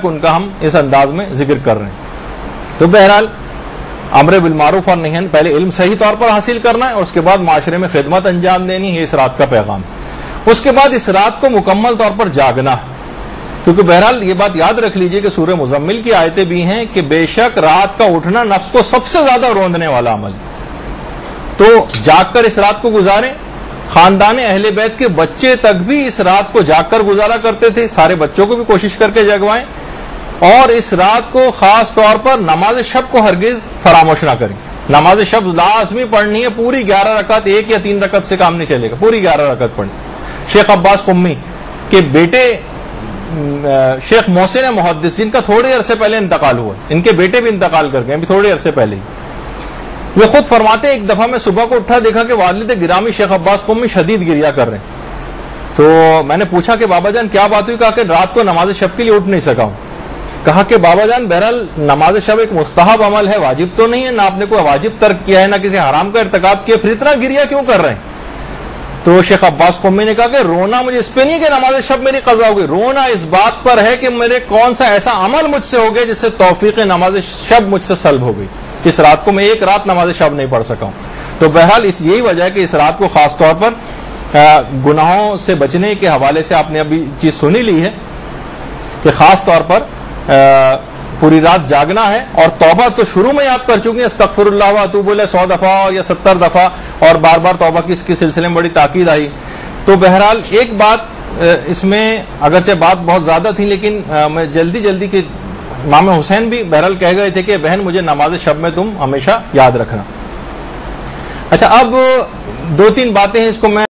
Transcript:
उनका हम इस अंदाज में जिक्र कर रहे हैं। तो बहरहाल अमर बिल मारूफ और नही, पहले इल्म सही तौर पर हासिल करना है और उसके बाद माशरे में खिदमत अंजाम देनी है, इस रात का पैगाम। उसके बाद इस रात को मुकम्मल तौर पर जागना है, क्योंकि बहरहाल ये बात याद रख लीजिए कि सूरह मुज़म्मिल की आयतें भी हैं कि बेशक रात का उठना नफ्स को सबसे ज्यादा रोंदने वाला अमल, तो जागकर इस रात को गुजारें। खानदान अहले बैत के बच्चे तक भी इस रात को जागकर गुजारा करते थे, सारे बच्चों को भी कोशिश करके जगवाएं और इस रात को खास तौर पर नमाज शब को हरगिज फरामोश ना करें। नमाज शब लाजमी पढ़नी है, पूरी 11 रकात, 1 या 3 रकात से काम नहीं चलेगा, पूरी 11 रकात पढ़नी। शेख अब्बास कुम्मी के बेटे शेख मोहसिन मुहद्दिस, जिनका थोड़े अरसे पहले इंतकाल हुआ, इनके बेटे भी इंतकाल कर गए अभी थोड़े अरसे पहले ही, वे खुद फरमाते एक दफा मैं सुबह को उठा, देखा कि वालिद गिरामी शेख अब्बास कुम्मी शदीद गिरिया कर रहे हैं। तो मैंने पूछा कि बाबा जान क्या बात हुई? कहा कि रात को नमाज शब के लिए उठ नहीं सका हूं। कहा कि बाबा जान बहरहाल नमाज शब एक मुस्तहब अमल है, वाजिब तो नहीं है, ना आपने कोई वाजिब तर्क किया है, ना किसी हराम का इर्तिकाब किया, फिर इतना गिरिया क्यों कर रहे हैं? तो शेख अब्बास कुम्मी ने कहा कि रोना मुझे इस पे नहीं कि नमाज शब मेरी कज़ा हो गई, रोना इस बात पर है कि मेरे कौन सा ऐसा अमल मुझसे हो गया जिससे तौफीक नमाज शब मुझसे सल्ब हो गई। इस रात को मैं एक रात नमाज शब नहीं पढ़ सका हूं। तो बहरहाल इस यही वजह है कि इस रात को खास तौर पर गुनाहों से बचने के हवाले से आपने अभी चीज सुनी ली है कि खास तौर पर पूरी रात जागना है और तौबा तो शुरू में आप कर चुके हैं, अस्तगफिरुल्लाह व अतूबु इलैह 100 दफा या 70 दफा और बार बार तौबा की इसके सिलसिले में बड़ी ताकीद आई। तो बहरहाल एक बात इसमें, अगरचे बात बहुत ज्यादा थी लेकिन मैं जल्दी के इमाम हुसैन भी बहरहाल कह गए थे कि बहन मुझे नमाज शब में तुम हमेशा याद रखना। अच्छा, अब 2-3 बातें हैं, इसको मैं